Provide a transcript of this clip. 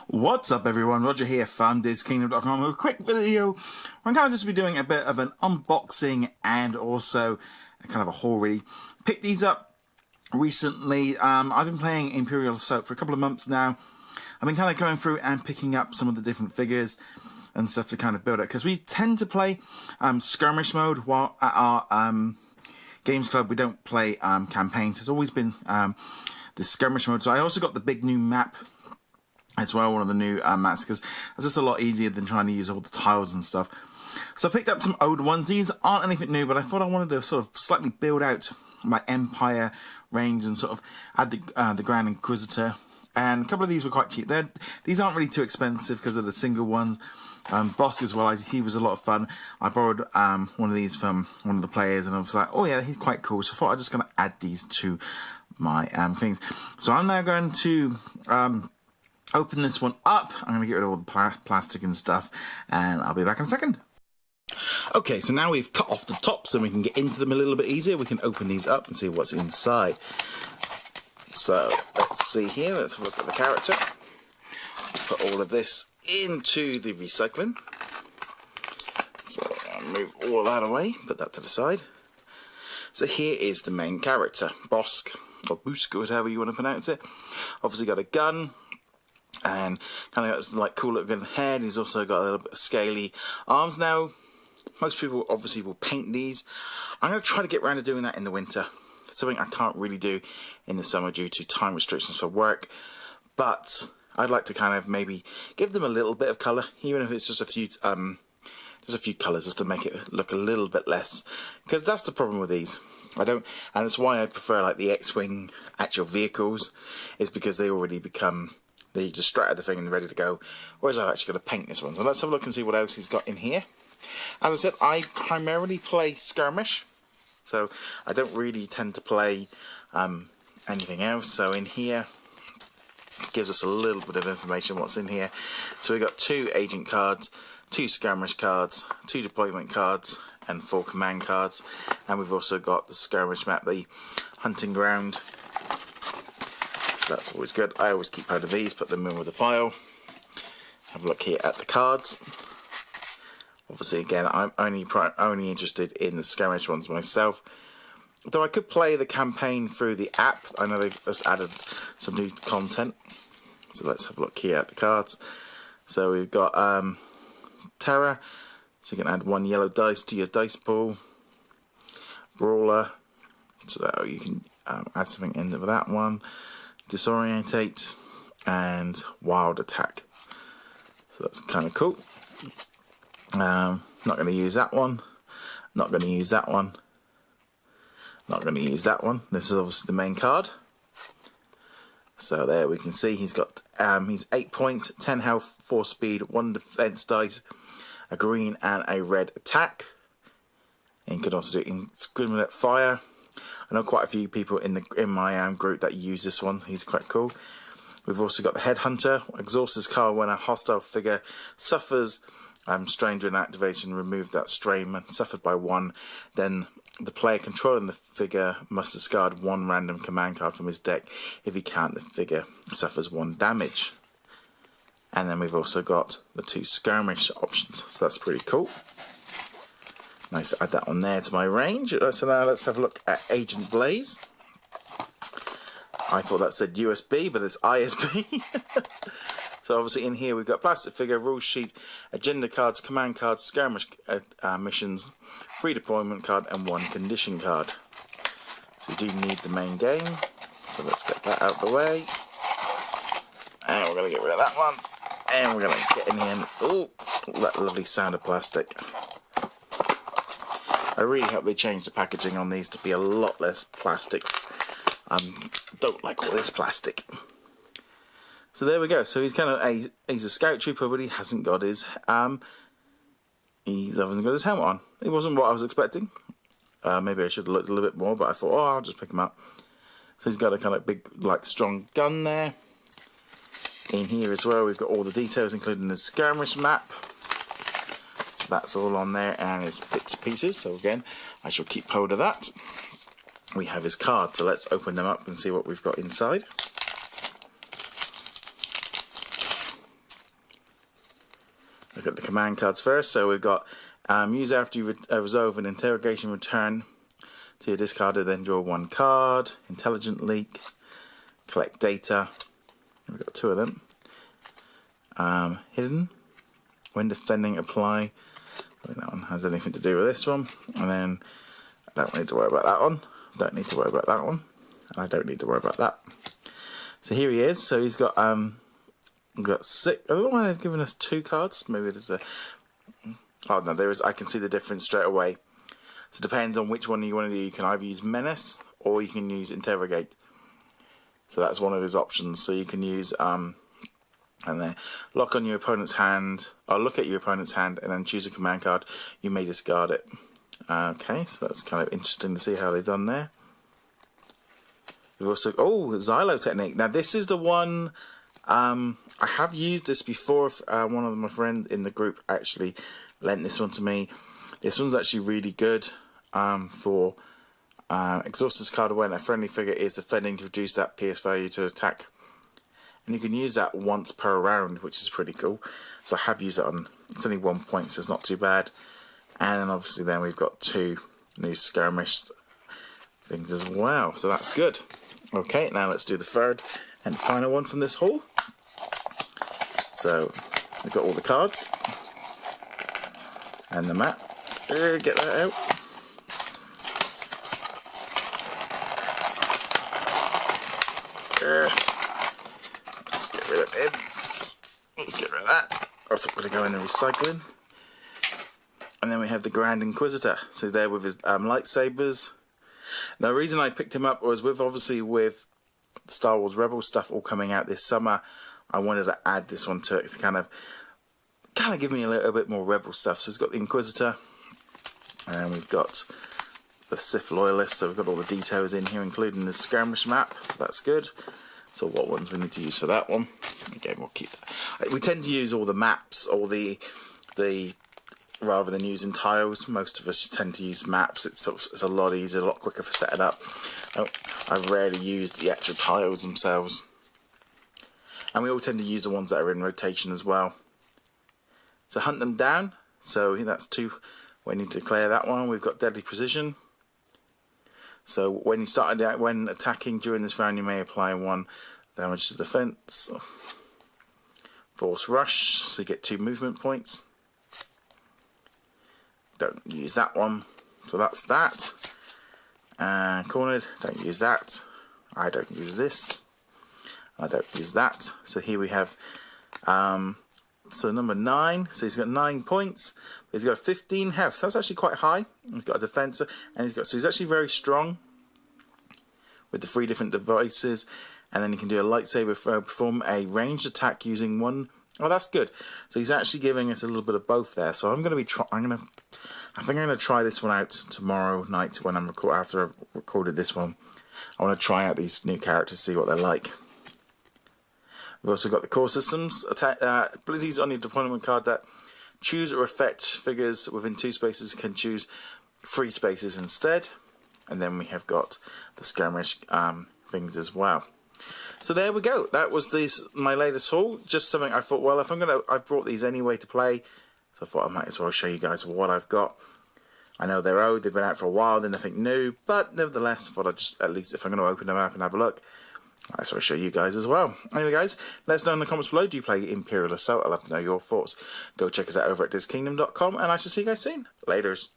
What's up everyone, Roger here from DisKingdom.com with a quick video where I'm kind of just be doing a bit of an unboxing and also a kind of a haul really. Picked these up recently. I've been playing Imperial Assault for a couple of months now. I've been kind of going through and picking up some of the different figures and stuff to kind of build it, because we tend to play skirmish mode while at our games club. We don't play campaigns. It's always been the skirmish mode. So I also got the big new map as well, one of the new maps, because it's just a lot easier than trying to use all the tiles and stuff. So I picked up some old ones. These aren't anything new, but I thought I wanted to sort of slightly build out my Empire range and sort of add the Grand Inquisitor. And a couple of these were quite cheap. These aren't really too expensive because of the single ones. Bossk as well, he was a lot of fun. I borrowed one of these from one of the players, and I was like, oh yeah, he's quite cool. So I thought I was just going to add these to my things. So I'm now going to open this one up. I'm going to get rid of all the plastic and stuff, and I'll be back in a second. Okay, so now we've cut off the tops and we can get into them a little bit easier. We can open these up and see what's inside. So let's see here, let's have a look at the character. Put all of this into the recycling. So I'll move all that away, put that to the side. So here is the main character, Bossk, or Boots, whatever you want to pronounce it. Obviously got a gun, and kind of got like cool looking head. He's also got a little bit of scaly arms. Now, most people obviously will paint these. I'm going to try to get around to doing that in the winter. It's something I can't really do in the summer due to time restrictions for work. But I'd like to kind of maybe give them a little bit of colour, even if it's just a few colours, just to make it look a little bit less. Because that's the problem with these. And it's why I prefer like the X-Wing actual vehicles, is because they already become, they just straight out the thing and they're ready to go. Whereas I've actually got to paint this one. So let's have a look and see what else he's got in here. As I said, I primarily play skirmish, so I don't really tend to play anything else. So in here, it gives us a little bit of information what's in here. So we've got 2 agent cards, 2 skirmish cards, 2 deployment cards, and 4 command cards. And we've also got the skirmish map, the hunting ground. So that's always good. I always keep hold of these, put them in with a pile. Have a look here at the cards. Obviously, again, I'm only interested in the skirmish ones myself. Though I could play the campaign through the app. I know they've just added some new content. So let's have a look here at the cards. So we've got Terror. So you can add 1 yellow dice to your dice pool. Brawler. So that you can add something in with that one. Disorientate. And Wild Attack. So that's kind of cool. Not going to use that one. Not going to use that one. Not going to use that one. This is obviously the main card. So there we can see he's got he's 8 points, 10 health, 4 speed, 1 defense dice, a green and a red attack. And you can also do indiscriminate fire. I know quite a few people in my group that use this one. He's quite cool. We've also got the Headhunter. Exhausts his card when a hostile figure suffers strain during activation. Remove that strain suffered by 1. Then the player controlling the figure must discard 1 random command card from his deck. If he can't, the figure suffers 1 damage. And then we've also got the 2 skirmish options. So that's pretty cool. Nice to add that on there to my range. So now let's have a look at Agent Blaise. I thought that said USB, but it's ISB. So obviously in here we've got plastic figure, rule sheet, agenda cards, command cards, skirmish missions, free deployment card, and 1 condition card. So you do need the main game. So let's get that out of the way. And we're going to get rid of that one. And we're going to get in here. Oh, that lovely sound of plastic. I really hope they change the packaging on these to be a lot less plastic. Don't like all this plastic. So there we go. So he's kind of he's a scout trooper, but he hasn't got his helmet on. It wasn't what I was expecting. Maybe I should have looked a little bit more, but I thought, oh, I'll just pick him up. So he's got a kind of big, like, strong gun there. In here as well, we've got all the details, including the skirmish map. So that's all on there, and it's bits and pieces. So again, I shall keep hold of that. We have his cards, so let's open them up and see what we've got inside. look at the command cards first. So we've got use after you resolve an interrogation, return to your discarded, then draw 1 card. Intelligent leak, collect data. We've got 2 of them. Hidden, when defending, apply. I think that one has anything to do with this one. And then I don't need to worry about that one. Don't need to worry about that one. And I don't need to worry about that. So here he is. So he's got 6. I don't know why they've given us 2 cards. Maybe there's a. Oh no, there is. I can see the difference straight away. So it depends on which one you want to do. You can either use menace or you can use interrogate. So that's one of his options. So you can use and then lock on your opponent's hand, or look at your opponent's hand and then choose a command card. You may discard it. Okay, so that's kind of interesting to see how they've done there. We've also Xylo Technique. Now this is the one I have used this before. One of my friends in the group actually lent this one to me. This one's actually really good for exhaust this card when a friendly figure is defending to reduce that PS value to attack. And you can use that once per round, which is pretty cool. So I have used it on, it's only 1 point, so it's not too bad. And then obviously then we've got 2 new skirmish things as well. So that's good. Okay, now let's do the third and final one from this haul. So we've got all the cards and the map. Get that out. Let's get rid of it. Let's get rid of that. That's going to go in the recycling. And then we have the Grand Inquisitor. So he's there with his lightsabers. Now the reason I picked him up was obviously with the Star Wars Rebel stuff all coming out this summer. I wanted to add this one to it to kind of give me a little bit more Rebel stuff. So he's got the Inquisitor. And we've got the Sith Loyalist, so we've got all the details in here, including the skirmish map. That's good. So what ones we need to use for that one? Again, we'll keep that. We tend to use all the maps, or the rather than using tiles. Most of us tend to use maps. It's a lot easier, a lot quicker for setting up. I rarely use the actual tiles themselves. And we all tend to use the ones that are in rotation as well. So hunt them down. So that's 2. We need to declare that one. We've got Deadly Precision. So when attacking during this round, you may apply 1 damage to defense. Force Rush, so you get 2 movement points. Don't use that one. So that's that. Cornered, don't use that. I don't use this. I don't use that. So here we have so number 9, so he's got 9 points, but he's got 15 health, so that's actually quite high. He's got a defensor, and he's actually very strong with the 3 different devices, and then he can do a lightsaber, perform a ranged attack using 1. Oh, that's good. So he's actually giving us a little bit of both there. So I'm going to be I think I'm going to try this one out tomorrow night when after I've recorded this one. I want to try out these new characters, see what they're like. We've also got the core systems, abilities on your deployment card that choose or affect figures within 2 spaces can choose 3 spaces instead. And then we have got the skirmish things as well. So there we go. That was my latest haul. Just something I thought, well, I've brought these anyway to play, so I thought I might as well show you guys what I've got. I know they're old, they've been out for a while, they're nothing new, but nevertheless, I thought I'd just, at least if I'm going to open them up and have a look, I just want to show you guys as well. Anyway guys, let us know in the comments below, do you play Imperial Assault? I'd love to know your thoughts. Go check us out over at DisKingdom.com, and I shall see you guys soon. Laters.